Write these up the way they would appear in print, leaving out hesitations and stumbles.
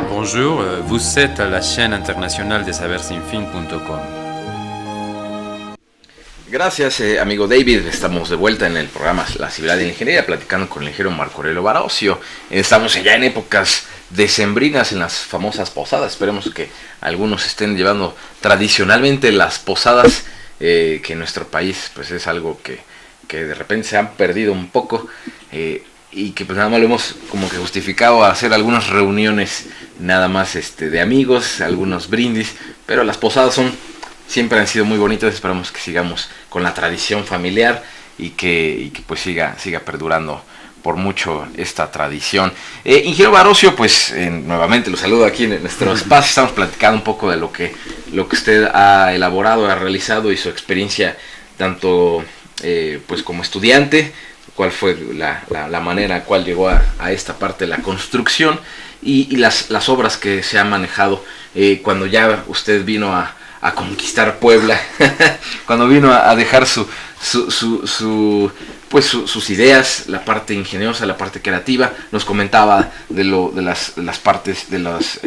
Bonjour, vous êtes à la chaîne internationale de sabersinfin.com. Gracias, amigo David. Estamos de vuelta en el programa La Civilidad de la Ingeniería, platicando con el ingeniero Marco Aurelio Barocio. Estamos ya en épocas decembrinas, en las famosas posadas. Esperemos que algunos estén llevando tradicionalmente las posadas, que en nuestro país pues es algo que de repente se han perdido un poco, y que pues nada más lo hemos como que justificado a hacer algunas reuniones nada más de amigos, algunos brindis, pero las posadas siempre han sido muy bonitas. Esperamos que sigamos con la tradición familiar y que pues siga perdurando por mucho esta tradición. Ingeniero Barocio, pues nuevamente lo saludo aquí en nuestro espacio. Estamos platicando un poco de lo que usted ha elaborado, ha realizado, y su experiencia tanto pues como estudiante, cuál fue la manera en la cual llegó a esta parte de la construcción, y las obras que se han manejado cuando ya usted vino a conquistar Puebla, cuando vino a dejar sus ideas, la parte ingeniosa, la parte creativa. Nos comentaba de las partes de las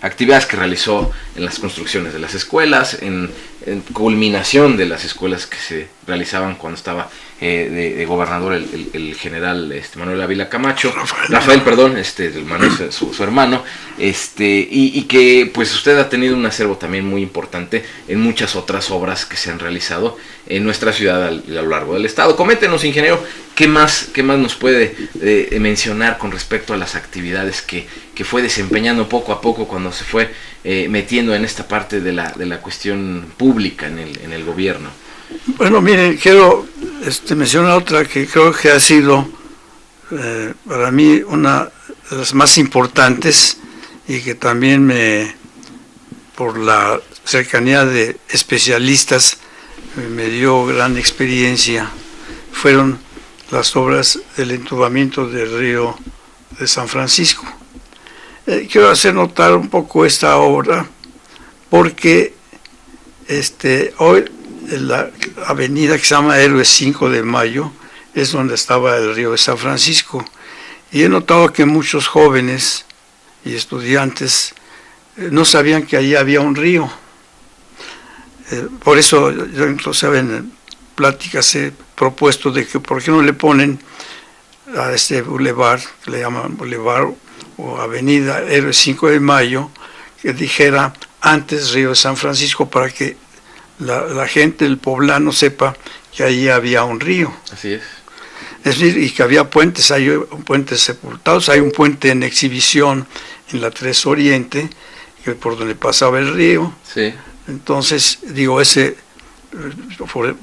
actividades que realizó en las construcciones de las escuelas, en culminación de las escuelas que se realizaban cuando estaba de gobernador el general Manuel Ávila Camacho, Rafael, Manuel, su hermano, y que pues usted ha tenido un acervo también muy importante en muchas otras obras que se han realizado en nuestra ciudad a lo largo del estado. Coméntenos, ingeniero, qué más nos puede mencionar con respecto a las actividades que fue desempeñando poco a poco cuando se fue metiendo en esta parte de la cuestión pública en el gobierno. Bueno, miren, quiero mencionar otra que creo que ha sido para mí una de las más importantes, y que también por la cercanía de especialistas me dio gran experiencia. Fueron las obras del entubamiento del río de San Francisco. Quiero hacer notar un poco esta obra porque hoy la avenida que se llama Héroes 5 de Mayo es donde estaba el río de San Francisco, y he notado que muchos jóvenes y estudiantes no sabían que allí había un río. Por eso yo inclusive en pláticas he propuesto de que por qué no le ponen a este bulevar, que le llaman bulevar o avenida Héroes 5 de Mayo, que dijera antes Río de San Francisco, para que la gente, el poblano, sepa que allí había un río. Así es. Es decir, y que había puentes, hay puentes sepultados, hay un puente en exhibición en la 3 Oriente, por donde pasaba el río. Sí. Entonces, digo,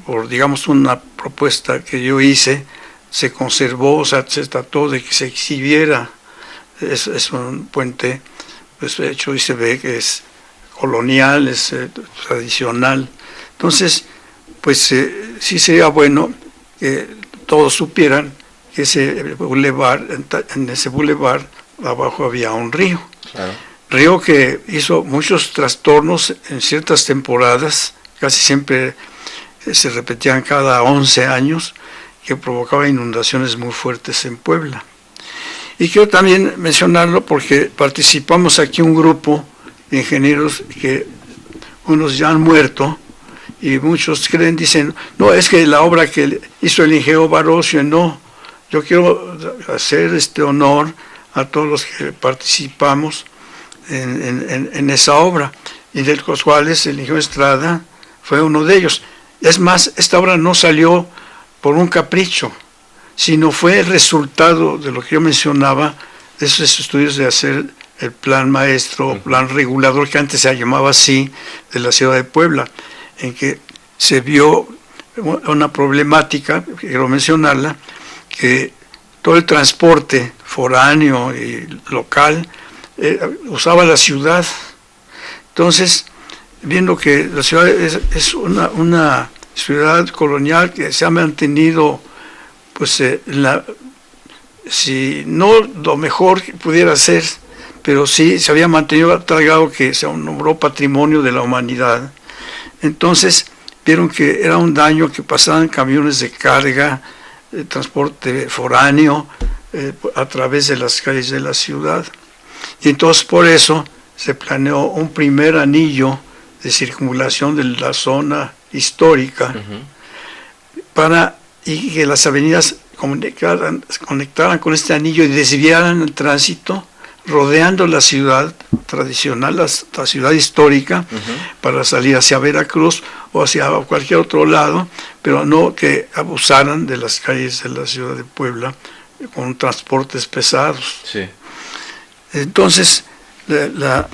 por digamos una propuesta que yo hice, se conservó, o sea, se trató de que se exhibiera. Es un puente, pues hecho, y se ve que es colonial, es tradicional. Entonces, pues sí sería bueno que todos supieran que en ese bulevar abajo había un río. Claro. Río que hizo muchos trastornos en ciertas temporadas, casi siempre se repetían cada 11 años, que provocaba inundaciones muy fuertes en Puebla. Y quiero también mencionarlo porque participamos aquí un grupo de ingenieros que unos ya han muerto, y muchos dicen, no, es que la obra que hizo el ingeniero Barocio, no. Yo quiero hacer este honor a todos los que participamos en esa obra, y de los cuales el ingeniero Estrada fue uno de ellos. Es más, esta obra no salió por un capricho, sino fue el resultado de lo que yo mencionaba, de esos estudios de hacer el plan maestro, plan regulador, que antes se llamaba así, de la ciudad de Puebla, en que se vio una problemática, quiero mencionarla, que todo el transporte foráneo y local usaba la ciudad. Entonces, viendo que la ciudad es una ciudad colonial que se ha mantenido, pues, si no lo mejor que pudiera ser, pero sí se había mantenido a tal grado que se nombró Patrimonio de la Humanidad. Entonces vieron que era un daño que pasaban camiones de carga, transporte foráneo, a través de las calles de la ciudad. Y entonces por eso se planeó un primer anillo de circunvalación de la zona histórica y que las avenidas conectaran con este anillo y desviaran el tránsito rodeando la ciudad tradicional, la ciudad histórica, para salir hacia Veracruz o hacia cualquier otro lado, pero no que abusaran de las calles de la ciudad de Puebla con transportes pesados. Sí. Entonces, la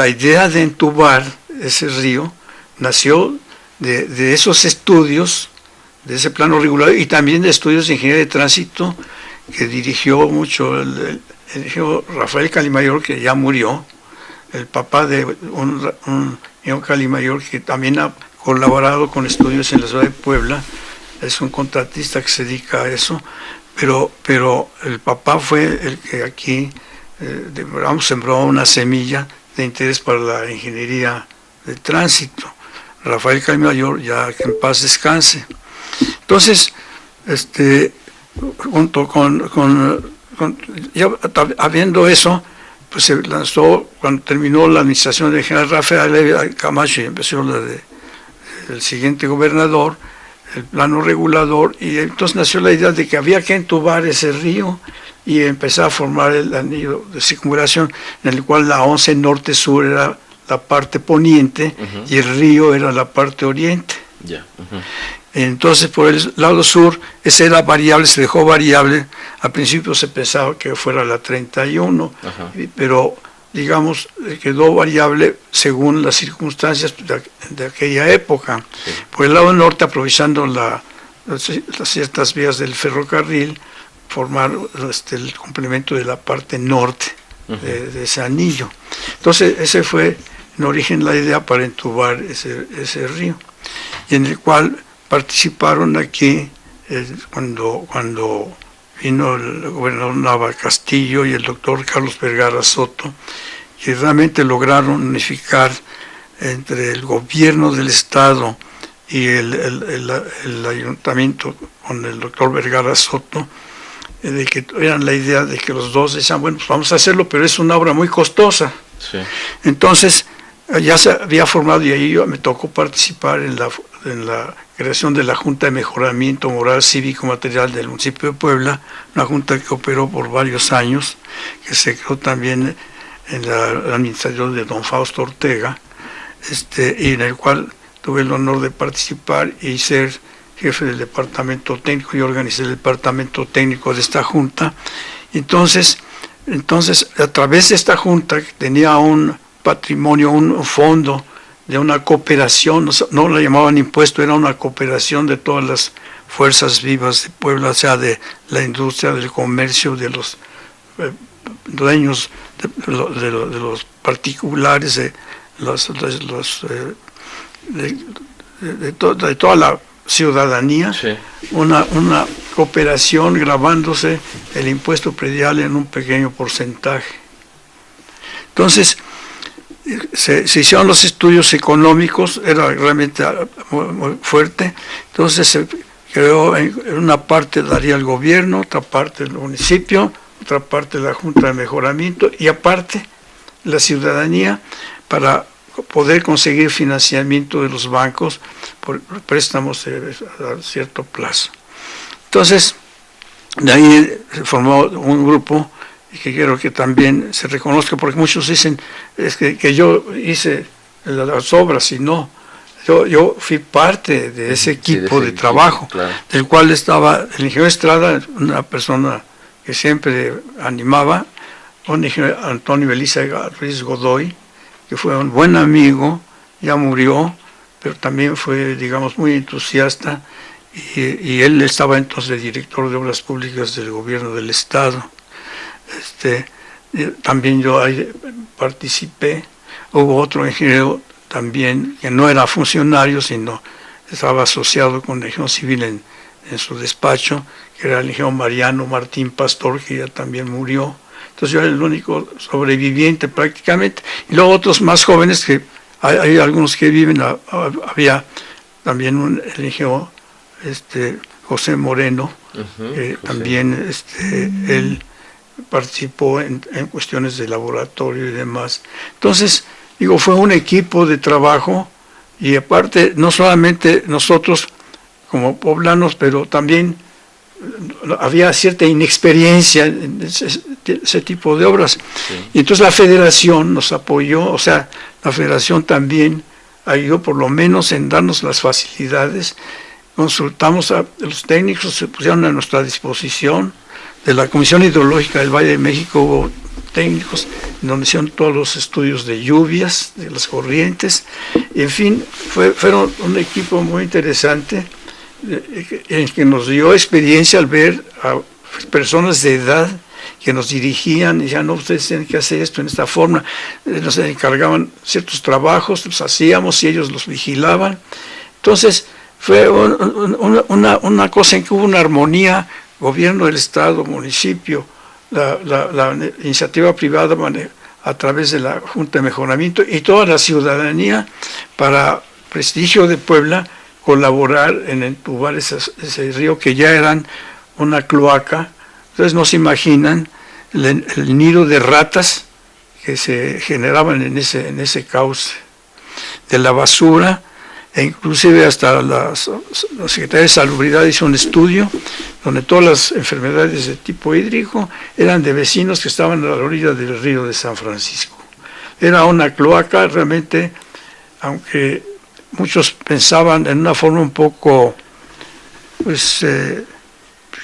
idea de entubar ese río nació de esos estudios, de ese plano regular, y también de estudios de ingeniería de tránsito que dirigió mucho el ingeniero Rafael Calimayor, que ya murió, el papá de un ingeniero Calimayor que también ha colaborado con estudios en la ciudad de Puebla. Es un contratista que se dedica a eso, pero el papá fue el que aquí sembró una semilla de interés para la ingeniería de tránsito. Rafael Calimayor, ya que en paz descanse. Entonces, junto ya habiendo eso, pues se lanzó, cuando terminó la administración del general Rafael Camacho y empezó la del siguiente gobernador, el plano regulador, y entonces nació la idea de que había que entubar ese río y empezar a formar el anillo de circunvalación, en el cual la 11 norte-sur era la parte poniente y el río era la parte oriente. Entonces, por el lado sur, esa era variable, se dejó variable. Al principio se pensaba que fuera la 31, pero digamos, quedó variable según las circunstancias de aquella época. Sí. Por el lado norte, aprovechando las ciertas vías del ferrocarril, formar el complemento de la parte norte de ese anillo. Entonces, ese fue en origen la idea para entubar ese río, y en el cual participaron aquí cuando vino el gobernador Nava Castillo y el doctor Carlos Vergara Soto, que realmente lograron unificar entre el gobierno del estado y el ayuntamiento con el doctor Vergara Soto, de que eran la idea de que los dos decían, bueno, pues vamos a hacerlo, pero es una obra muy costosa. Sí. Entonces, ya se había formado, y ahí me tocó participar en la creación de la Junta de Mejoramiento Moral Cívico Material del municipio de Puebla, una junta que operó por varios años, que se creó también en la administración de don Fausto Ortega, y en el cual tuve el honor de participar y ser jefe del departamento técnico, y organizé el departamento técnico de esta junta. Entonces, a través de esta junta, que tenía un patrimonio, un fondo de una cooperación, no la llamaban impuesto, era una cooperación de todas las fuerzas vivas de Puebla, o sea, de la industria, del comercio, de los dueños, de los particulares, de toda la ciudadanía, sí. Una cooperación grabándose el impuesto predial en un pequeño porcentaje. Entonces, se hicieron los estudios económicos, era realmente muy fuerte. Entonces se creó, en una parte daría el gobierno, otra parte el municipio, otra parte la Junta de Mejoramiento, y aparte la ciudadanía, para poder conseguir financiamiento de los bancos por préstamos a cierto plazo. Entonces, de ahí se formó un grupo, y que quiero que también se reconozca, porque muchos dicen que yo hice las obras, y no, yo fui parte de ese equipo de trabajo, claro. Del cual estaba el ingeniero Estrada, una persona que siempre animaba, un ingeniero Antonio Beliza Ruiz Godoy, que fue un buen amigo, ya murió, pero también fue, digamos, muy entusiasta, y él estaba entonces de director de Obras Públicas del gobierno del estado. También yo ahí participé. Hubo otro ingeniero también que no era funcionario, sino estaba asociado con el ingeniero civil en su despacho, que era el ingeniero Mariano Martín Pastor, que ya también murió. Entonces yo era el único sobreviviente prácticamente, y luego otros más jóvenes, que hay algunos que viven. Había también el ingeniero José Moreno, que también él participó en cuestiones de laboratorio y demás. Entonces, digo, fue un equipo de trabajo y aparte, no solamente nosotros como poblanos, pero también había cierta inexperiencia en ese tipo de obras. Sí. Y entonces la federación nos apoyó, o sea, la federación también ayudó por lo menos en darnos las facilidades. Consultamos a los técnicos, se pusieron a nuestra disposición. De la Comisión Hidrológica del Valle de México hubo técnicos donde hicieron todos los estudios de lluvias, de las corrientes. Y en fin, fueron un equipo muy interesante en que nos dio experiencia al ver a personas de edad que nos dirigían y decían, no, ustedes tienen que hacer esto en esta forma. Nos encargaban ciertos trabajos, los hacíamos y ellos los vigilaban. Entonces, fue una cosa en que hubo una armonía, gobierno del Estado, municipio, la iniciativa privada a través de la Junta de Mejoramiento y toda la ciudadanía para prestigio de Puebla, colaborar en entubar ese río que ya eran una cloaca. Entonces no se imaginan el nido de ratas que se generaban en ese cauce, de la basura, e inclusive hasta la Secretaría de Salubridad hizo un estudio donde todas las enfermedades de tipo hídrico eran de vecinos que estaban a la orilla del río de San Francisco. Era una cloaca realmente, aunque muchos pensaban en una forma un poco pues,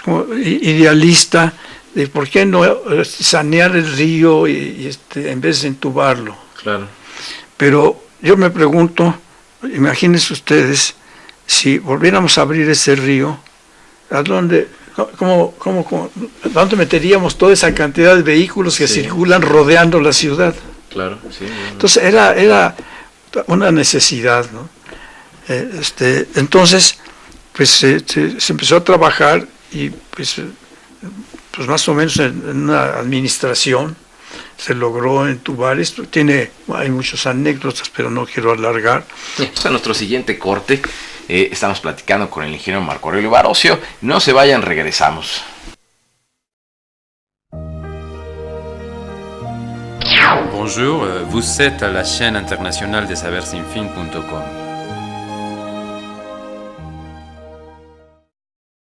como idealista de por qué no sanear el río en vez de entubarlo. Claro. Pero yo me pregunto, imagínense ustedes, si volviéramos a abrir ese río, ¿a dónde, dónde meteríamos toda esa cantidad de vehículos que circulan rodeando la ciudad? Claro, sí. Entonces era una necesidad, ¿no? Entonces, pues se empezó a trabajar y pues más o menos en una administración se logró entubar esto. Hay muchas anécdotas, pero no quiero alargar. A nuestro siguiente corte, estamos platicando con el ingeniero Marco Aurelio Barocio. No se vayan, regresamos. Bonjour, vous êtes à la chaîne internationale des saversinfin.com.